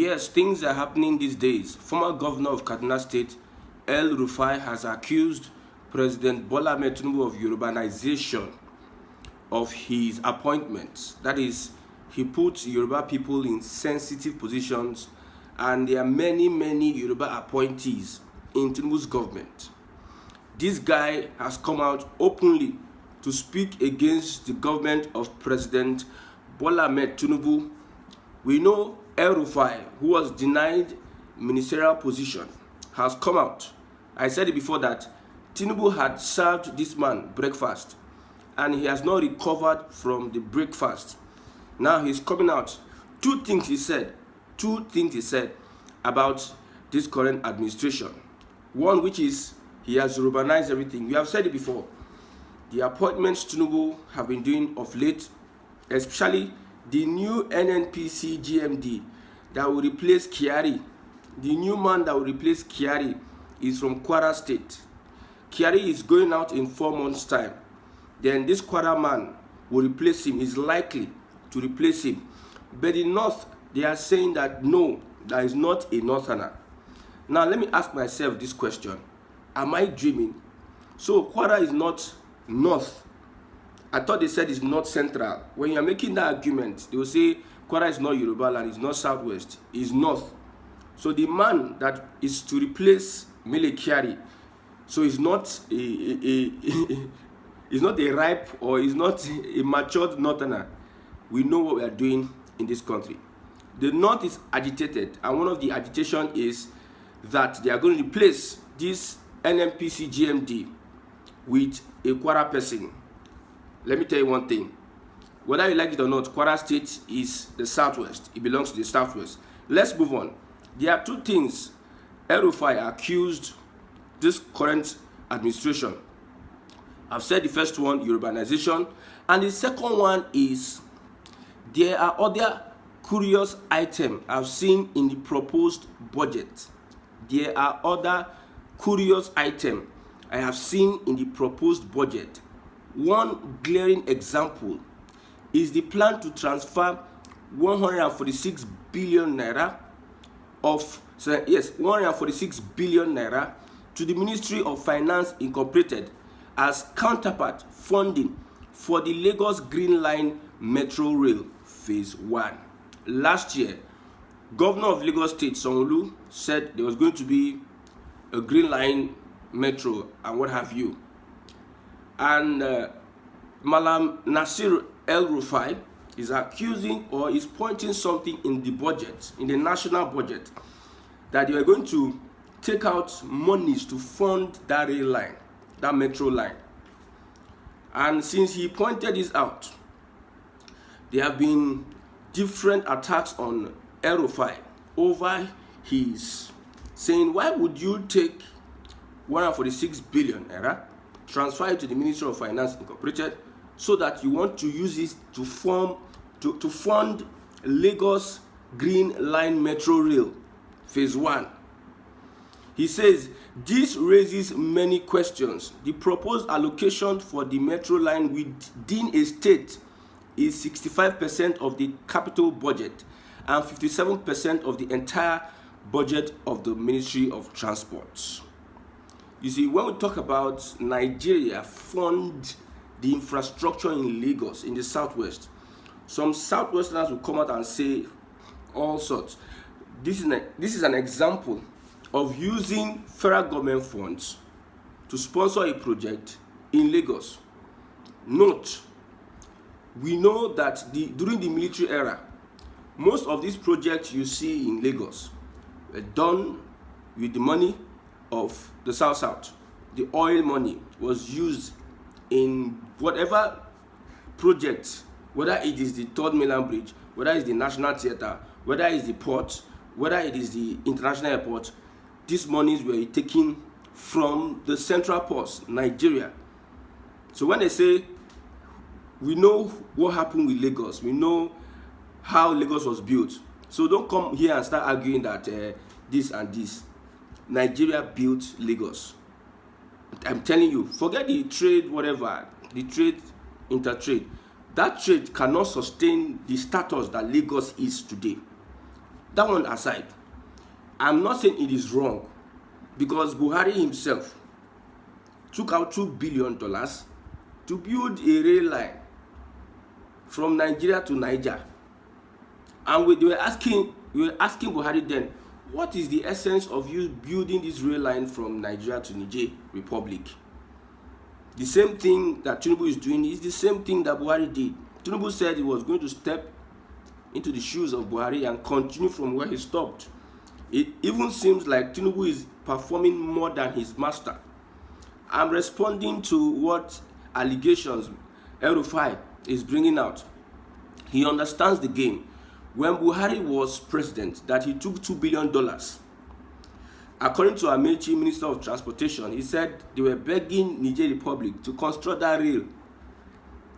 Yes, things are happening these days. Former governor of Kaduna State, El-Rufai, has accused President Bola Ahmed Tinubu of Yorubanization of his appointments. That is, he puts Yoruba people in sensitive positions, and there are many Yoruba appointees in Tinubu's government. This guy has come out openly to speak against the government of President Bola Ahmed Tinubu. We know El-Rufai, who was denied ministerial position, has come out. I said it before that Tinubu had served this man breakfast and he has not recovered from the breakfast. Now he's coming out. Two things he said about this current administration. One, which is he has urbanized everything. We have said it before. The appointments Tinubu have been doing of late, especially the new NNPC GMD that will replace Kyari. The new man that will replace Kyari is from Kwara State. Kyari is going out in 4 months' time. Then this Kwara man will replace him, is likely to replace him. But in North, they are saying that no, that is not a Northerner. Now let me ask myself this question. Am I dreaming? So Kwara is not North. I thought they said it's not central. When you are making that argument, they will say Kwara is not Yoruba land, it's not Southwest, it's North. So the man that is to replace Mele Kyari, so it's not it's not a ripe or it's not a matured Northerner. We know what we are doing in this country. The North is agitated, and one of the agitation is that they are going to replace this NNPC GMD with a Kwara person. Let me tell you one thing. Whether you like it or not, Kwara State is the Southwest. It belongs to the Southwest. Let's move on. There are two things El-Rufai accused this current administration. I've said the first one, urbanization, and the second one is there are other curious items I've seen in the proposed budget. There are other curious items I have seen in the proposed budget. One glaring example is the plan to transfer 146 billion naira 146 billion naira to the Ministry of Finance Incorporated as counterpart funding for the Lagos Green Line Metro Rail Phase 1. Last year, Governor of Lagos State, Sanwo-Olu, said there was going to be a Green Line Metro and what have you. And Malam Nasir El-Rufai is accusing or is pointing something in the budget, in the national budget, that they are going to take out monies to fund that rail line, that metro line. And since he pointed this out, there have been different attacks on El-Rufai over his saying, why would you take 146 billion naira, transfer it to the Ministry of Finance Incorporated, so that you want to use it to fund Lagos Green Line Metro Rail Phase 1. He says this raises many questions. The proposed allocation for the metro line within a state is 65% of the capital budget and 57% of the entire budget of the Ministry of Transport. You see, when we talk about Nigeria fund the infrastructure in Lagos, in the Southwest, some Southwesterners will come out and say all sorts. This is an example of using federal government funds to sponsor a project in Lagos. Note, we know that during the military era, most of these projects you see in Lagos were done with the money of the South. The oil money was used in whatever project, whether it is the Third Mainland Bridge, whether it's the National Theatre, whether it's the port, whether it is the international airport. These monies were taken from the central ports, Nigeria. So when they say, we know what happened with Lagos, we know how Lagos was built, so don't come here and start arguing that this and this. Nigeria built Lagos. I'm telling you, forget the trade, whatever, the trade, intertrade. That trade cannot sustain the status that Lagos is today. that one aside, I'm not saying it is wrong, because Buhari himself took out $2 billion to build a rail line from Nigeria to Niger. And we were asking Buhari then, what is the essence of you building this rail line from Nigeria to Niger Republic? The same thing that Tinubu is doing is the same thing that Buhari did. Tinubu said he was going to step into the shoes of Buhari and continue from where he stopped. It even seems like Tinubu is performing more than his master. I'm responding to what allegations El-Rufai is bringing out. He understands the game. When Buhari was president, that he took $2 billion. According to Amechi, Minister of Transportation, he said they were begging Niger Republic to construct that rail.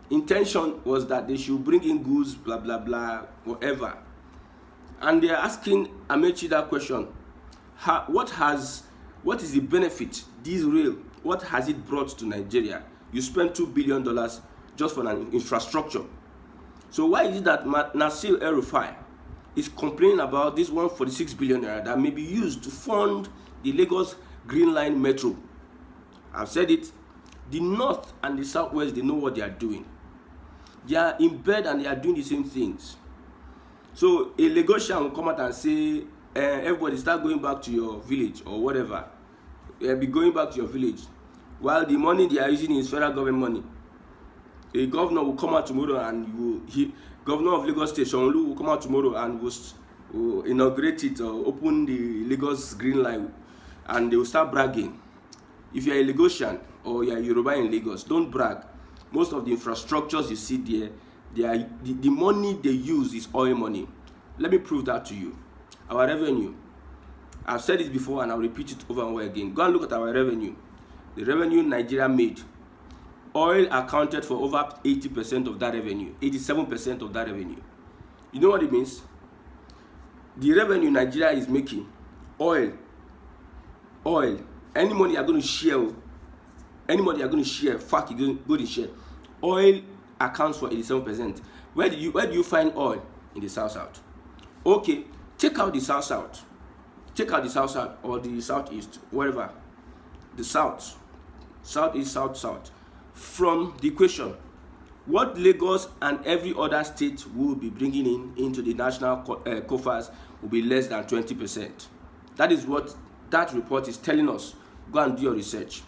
Intention was that they should bring in goods, blah, blah, blah, whatever. And they are asking Amechi that question. What is the benefit, this rail, what has it brought to Nigeria? You spent $2 billion just for an infrastructure. So why is it that Nasir El-Rufai is complaining about this 146 billion naira that may be used to fund the Lagos Green Line Metro? I've said it. The North and the Southwest, they know what they are doing. They are in bed and they are doing the same things. So a Lagosian will come out and say, everybody start going back to your village or whatever. Be going back to your village. While the money they are using is federal government money. A governor will come out tomorrow and governor of Lagos State, Shonlu, will come out tomorrow and will inaugurate it or open the Lagos Green Line, and they will start bragging. If you are a Lagosian or you are Yoruba in Lagos, don't brag. Most of the infrastructures you see there, the money they use is oil money. Let me prove that to you. Our revenue, I've said it before and I'll repeat it over and over again. Go and look at our revenue. The revenue Nigeria made. Oil accounted for over 80% of that revenue, 87% of that revenue. You know what it means? The revenue Nigeria is making, oil, any money you're going to share, fuck, you're going to share. Oil accounts for 87%. Where do you find oil? In the South-South. Okay, take out the South-South. Take out the South-South or the Southeast, wherever. The South, Southeast, South-South. From the equation, what Lagos and every other state will be bringing into the national coffers will be less than 20%. That is what that report is telling us. Go and do your research.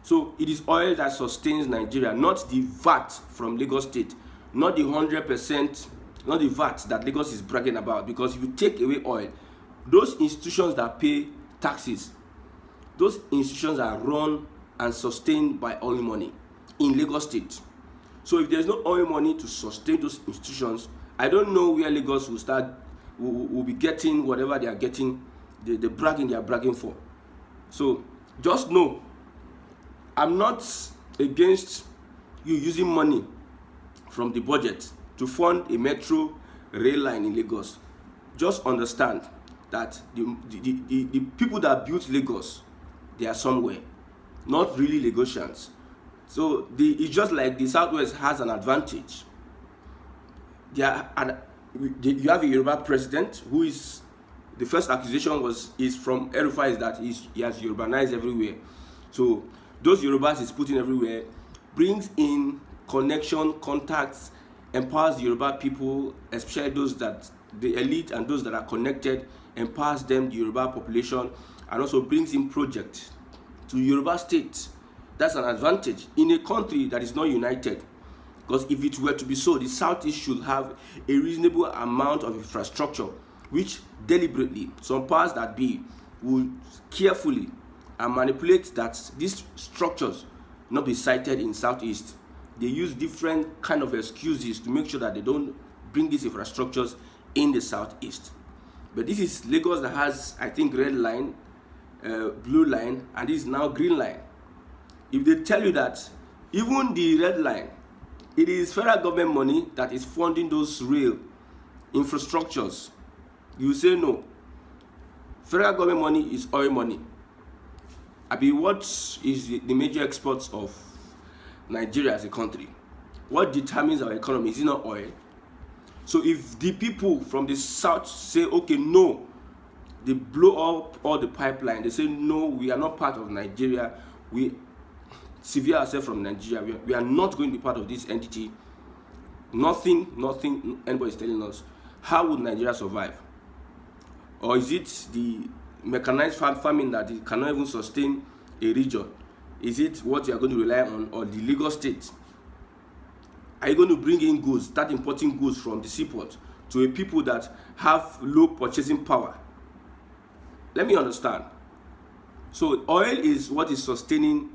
So it is oil that sustains Nigeria, not the VAT from Lagos State, not the 100%, not the VAT that Lagos is bragging about. Because if you take away oil, those institutions that pay taxes, those institutions are run and sustained by oil money in Lagos State. So if there's no oil money to sustain those institutions, I don't know where Lagos will be getting whatever they are getting, the bragging they are bragging for. So just know, I'm not against you using money from the budget to fund a metro rail line in Lagos. Just understand that the people that built Lagos, they are somewhere, not really Lagosians. So it's just like the Southwest has an advantage. You have a Yoruba president who is, the first accusation is from El-Rufai, is that he has Yorubanized everywhere. So those Yorubas he's putting everywhere, brings in connection, contacts, empowers the Yoruba people, especially those that the elite and those that are connected, empowers them, the Yoruba population, and also brings in projects to Yoruba states. That's an advantage in a country that is not united. Because if it were to be so, the Southeast should have a reasonable amount of infrastructure, which deliberately some powers that be will carefully and manipulate that these structures not be sited in Southeast. They use different kind of excuses to make sure that they don't bring these infrastructures in the Southeast. But this is Lagos that has, I think, red line, blue line, and this is now green line. If they tell you that even the red line, it is federal government money that is funding those rail infrastructures, you say no. Federal government money is oil money. What is the major exports of Nigeria as a country? What determines our economy? Is it not oil? So if the people from the south say, okay, no, they blow up all the pipeline, they say, no, we are not part of Nigeria, we sever ourselves from Nigeria, we are not going to be part of this entity, nothing anybody is telling us, how would Nigeria survive? Or is it the mechanized farming that it cannot even sustain a region? Is it what you are going to rely on, or the Lagos state? Are you going to bring in goods, start importing goods from the seaport to a people that have low purchasing power? Let me understand. So oil is what is sustaining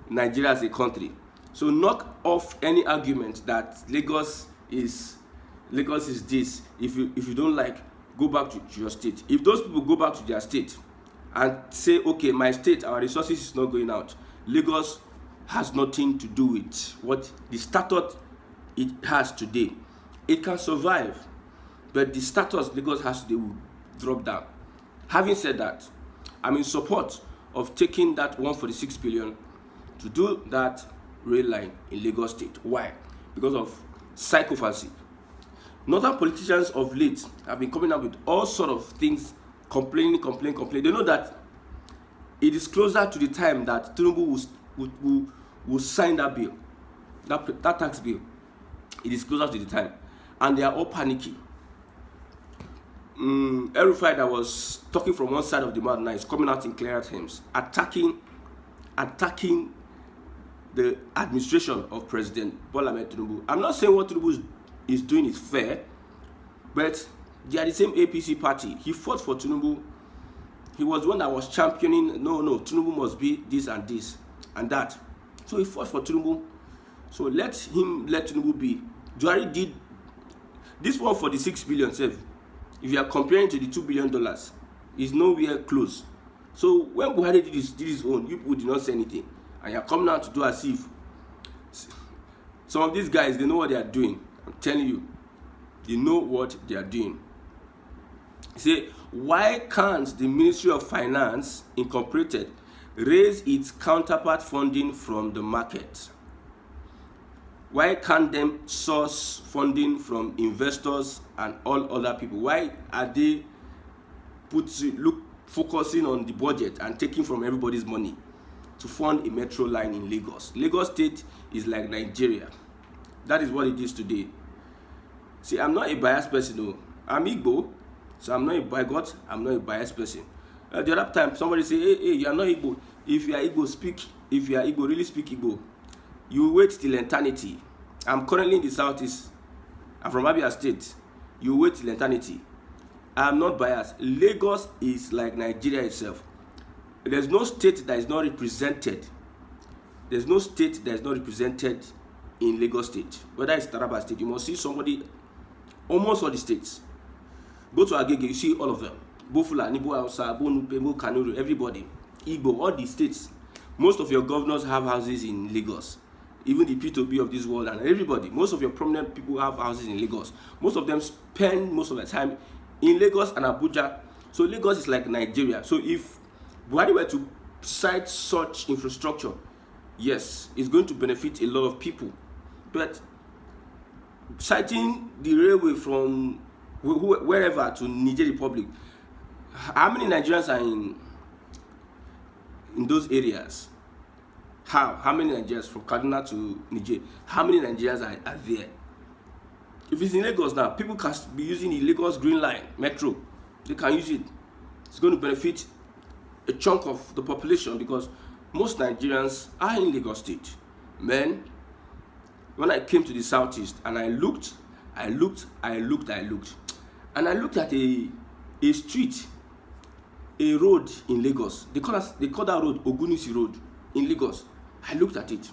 Nigeria as a country. So knock off any argument that Lagos is this. If you don't like, go back to your state. If those people go back to their state and say, okay, my state, our resources is not going out, Lagos has nothing to do with what the status it has today. It can survive, but the status Lagos has today will drop down. Having said that, I'm in support of taking that 146 billion to do that rail line in Lagos State. Why? Because of psychophancy. Northern politicians of late have been coming up with all sort of things, complaining. They know that it is closer to the time that Tinubu will sign that bill, that tax bill. It is closer to the time, and they are all panicking. El-Rufai, that was talking from one side of the mouth, now is coming out in clearer terms, attacking the administration of President Bola Ahmed Tinubu. I'm not saying what Tinubu is doing is fair, but they are the same APC party. He fought for Tinubu. He was one that was championing, no, Tinubu must be this and this and that. So he fought for Tinubu. So let Tinubu be. Buhari did this 146 billion save. If you are comparing to the $2 billion, is nowhere close. So when Buhari did his own, you people did not say anything, and you are coming out to do as if some of these guys, they know what they are doing. I'm telling you, they know what they are doing. Say, why can't the Ministry of Finance Incorporated raise its counterpart funding from the market? Why can't them source funding from investors and all other people? Why are they focusing on the budget and taking from everybody's money to fund a metro line in Lagos? Lagos State is like Nigeria. That is what it is today. See, I'm not a biased person, no. I'm Igbo, so I'm not a bigot. I'm not a biased person. The other time, somebody say, hey, you are not Igbo. If you are Igbo, speak. If you are Igbo, really speak Igbo. You wait till eternity. I'm currently in the southeast. I'm from Abia State. You wait till eternity. I'm not biased. Lagos is like Nigeria itself. There's no state that is not represented. There's no state that is not represented in Lagos State. Whether it's Taraba State, you must see somebody, almost all the states. Go to Agege, you see all of them. Bofula, Nibo, Hausa, Bonu, Pemo, Kanuri, everybody. Igbo, all the states. Most of your governors have houses in Lagos. Even the P2B of this world and everybody. Most of your prominent people have houses in Lagos. Most of them spend most of their time in Lagos and Abuja. So Lagos is like Nigeria. So if Buhari were to cite such infrastructure, yes, it's going to benefit a lot of people. But citing the railway from wherever to Niger Republic, how many Nigerians are in those areas? How many Nigerians from Kaduna to Niger? How many Nigerians are there? If it's in Lagos now, people can be using the Lagos Green Line Metro. They can use it. It's going to benefit a chunk of the population because most Nigerians are in Lagos State. Man, when I came to the southeast and I looked, and I looked at a street, a road in Lagos. They call that road Ogunisi Road in Lagos. I looked at it.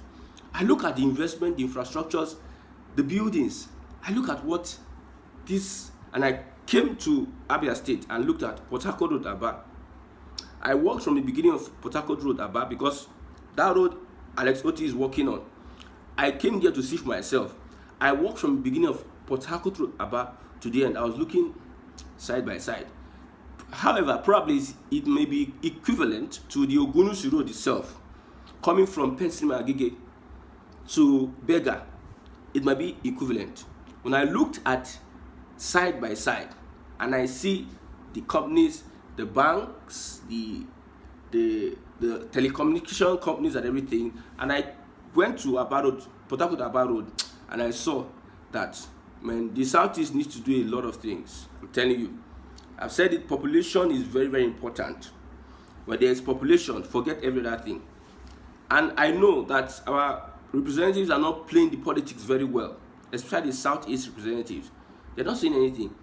I look at the investment, the infrastructures, the buildings. I look at what this, and I came to Abia State and looked at Port Harcourt Road, Aba. I walked from the beginning of Port Harcourt Road, Aba, because that road Alex Oti is working on. I came there to see for myself. I walked from the beginning of Port Harcourt Road, Aba, to the end. I was looking side by side. However, probably it may be equivalent to the Ogunusi Road itself, coming from Pennsylvania Agege to Bega. It might be equivalent. When I looked at side by side, and I see the companies, the banks, the telecommunication companies and everything, and I went to Port Harcourt Road, and I saw that, man, the Southeast needs to do a lot of things. I'm telling you. I've said it, population is very, very important. When there is population, forget every other thing. And I know that our representatives are not playing the politics very well, especially the Southeast representatives. They're not saying anything.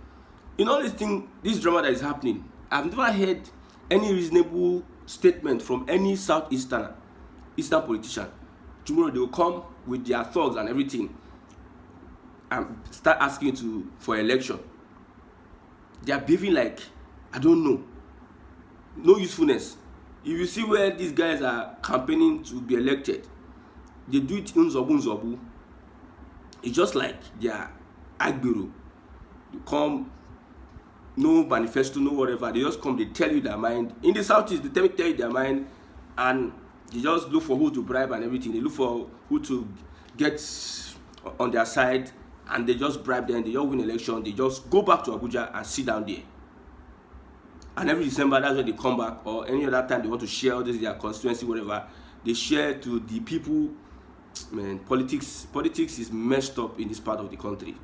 In all this thing, this drama that is happening, I've never heard any reasonable statement from any Eastern politician. Tomorrow they will come with their thugs and everything and start asking for election. They are behaving like, I don't know, no usefulness. If you see where these guys are campaigning to be elected, they do it unzobu. It's just like their agbero. They come, no manifesto, no whatever. They just come, they tell you their mind. In the Southeast, they tell you their mind, and they just look for who to bribe and everything. They look for who to get on their side, and they just bribe them. They just win election. They just go back to Abuja and sit down there. And every December, that's when they come back, or any other time they want to share all this, their constituency, whatever. They share to the people. Man, politics is messed up in this part of the country.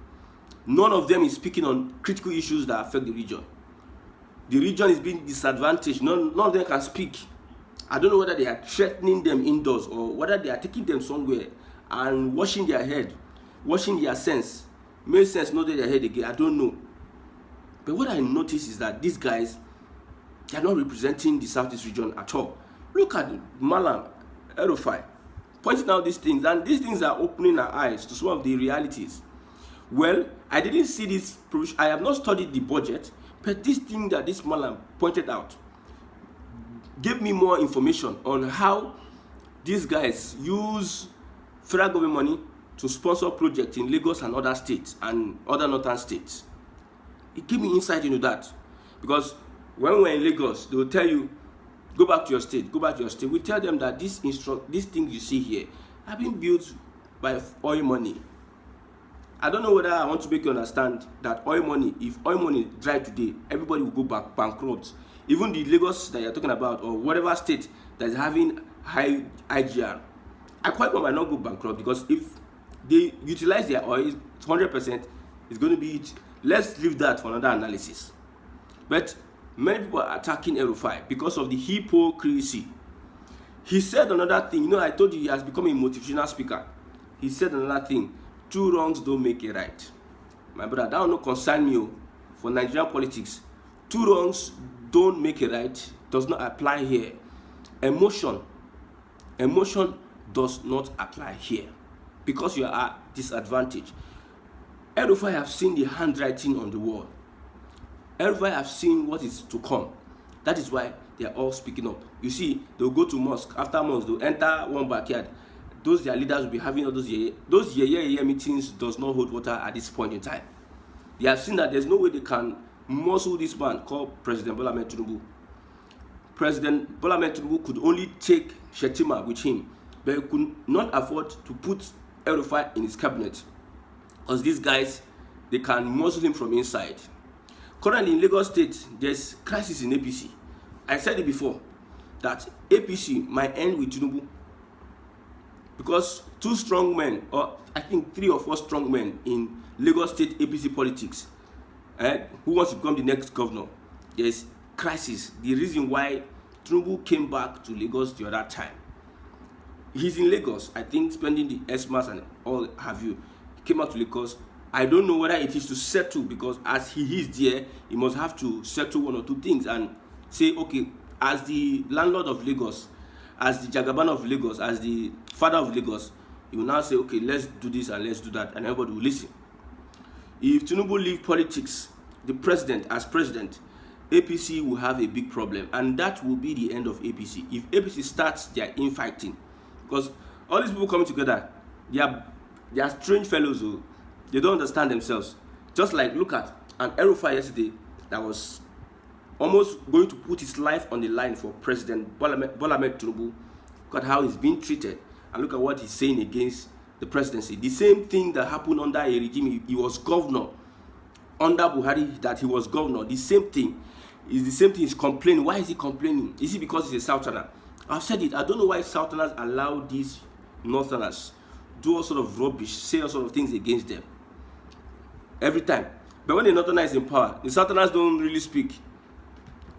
None of them is speaking on critical issues that affect the region. The region is being disadvantaged. None of them can speak. I don't know whether they are threatening them indoors or whether they are taking them somewhere and washing their head, washing their sense. Make sense, not their head again. I don't know. But what I notice is that these guys, they are not representing the Southeast region at all. Look at Malam, El-Rufai, pointing out these things, and these things are opening our eyes to some of the realities. Well, I didn't see this, I have not studied the budget, but this thing that this Malam pointed out gave me more information on how these guys use federal government money to sponsor projects in Lagos and other states and other northern states. It gave me insight into that, because when we're in Lagos, they will tell you, go back to your state, go back to your state. We tell them that these things you see here have been built by oil money. I don't know whether I want to make you understand that oil money, if oil money dry today, everybody will go bankrupt. Even the Lagos that you're talking about, or whatever state that is having high IGR, I quite might not go bankrupt, because if they utilize their oil 100%, it's going to be it. Let's leave that for another analysis. But many people are attacking El-Rufai because of the hypocrisy. He said another thing. You know, I told you he has become a motivational speaker. He said another thing. 2 wrongs don't make a right. My brother, that will not concern me for Nigerian politics. 2 wrongs don't make a right does not apply here. Emotion does not apply here, because you are at disadvantage. El-Rufai have seen the handwriting on the wall. El-Rufai have seen what is to come. That is why they are all speaking up. You see, they will go to mosque. After months, they will enter one backyard. Those their leaders will be having all those meetings does not hold water at this point in time. They have seen that there's no way they can muscle this man called President Bola Ahmed Tinubu. President Bola Ahmed Tinubu could only take Shetima with him, but he could not afford to put El-Rufai in his cabinet, because these guys, they can muscle him from inside. Currently in Lagos State, there's crisis in APC. I said it before, that APC might end with Tinubu, because 2 strong men, or I think 3 or 4 strong men in Lagos State APC politics, who wants to become the next governor, there's crisis. The reason why Tinubu came back to Lagos the other time, he's in Lagos, I think, spending the Xmas and all have you. He came out to Lagos. I don't know whether it is to settle, because as he is there, he must have to settle 1 or 2 things and say, okay, as the landlord of Lagos, as the Jagaban of Lagos, as the father of Lagos, he will now say, okay, let's do this and let's do that, and everybody will listen. If Tinubu leave politics, the president as president, APC will have a big problem, and that will be the end of APC. If APC starts their infighting, because all these people coming together, they are strange fellows who they don't understand themselves. Just like, look at an El-Rufai yesterday that was almost going to put his life on the line for President Bola Ahmed Tinubu. Look at how he's being treated, and look at what he's saying against the presidency. The same thing that happened under a regime. He was governor under Buhari that he was governor, the same thing. Is the same thing. He's complaining. Why is he complaining? Is it because he's a Southerner? I've said it. I don't know why Southerners allow these Northerners do all sort of rubbish, say all sort of things against them every time. But when the Northerner is in power, the Southerners don't really speak.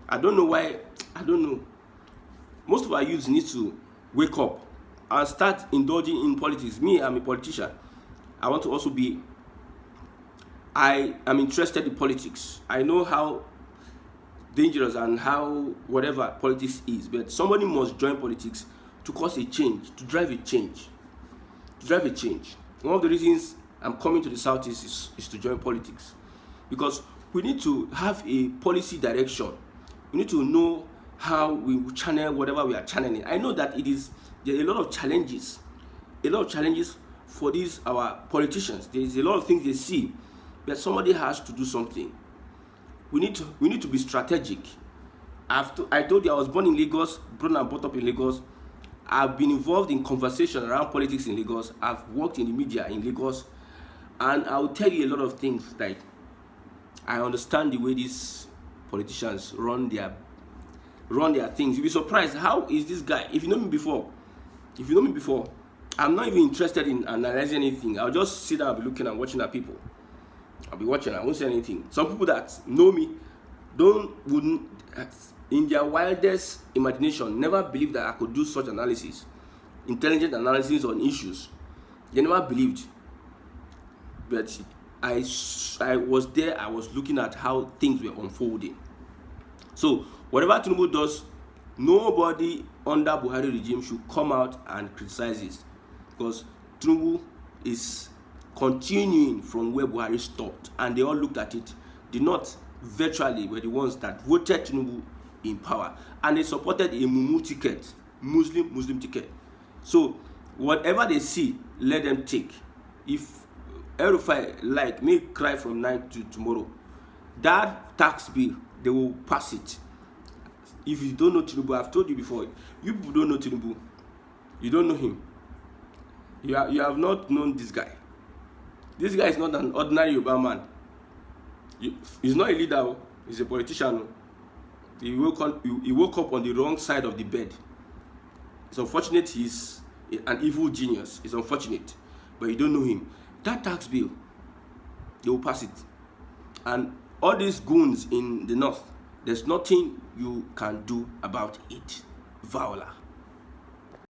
I don't know why. I don't know. Most of our youths need to wake up and start indulging in politics. Me, I'm a politician. I want to also be. I am interested in politics. I know how dangerous and how whatever politics is, but somebody must join politics to cause a change, to drive a change. One of the reasons I'm coming to the Southeast is to join politics, because we need to have a policy direction. We need to know how we channel whatever we are channeling. I know that there are a lot of challenges for these our politicians. There is a lot of things they see, but somebody has to do something. We need to be strategic. I told you I was born in Lagos, born and brought up in Lagos. I've been involved in conversation around politics in Lagos. I've worked in the media in Lagos, and I'll tell you a lot of things. Like, I understand the way these politicians run their things. You'll be surprised. How is this guy? If you know me before, I'm not even interested in analyzing anything. I'll just sit down and be looking and watching at people. I'll be watching, I won't say anything. Some people that know me wouldn't in their wildest imagination never believe that I could do such analysis, intelligent analysis on issues. They never believed. But I was there, I was looking at how things were unfolding. So whatever Tinubu does, nobody under Buhari regime should come out and criticize it, because Tinubu is continuing from where Buhari stopped, and they all looked at it. The North virtually were the ones that voted Tinubu in power, and they supported a Muslim ticket. So whatever they see, let them take. If El-Rufai may cry from night to tomorrow, that tax bill, they will pass it. If you don't know Tinubu, I've told you before, you people don't know Tinubu, you don't know him. You have not known this guy. This guy is not an ordinary Yoruba man. He's not a leader. He's a politician. He woke up on the wrong side of the bed. It's unfortunate. He's an evil genius. It's unfortunate, but you don't know him. That tax bill, they will pass it. And all these goons in the North, there's nothing you can do about it. Viola.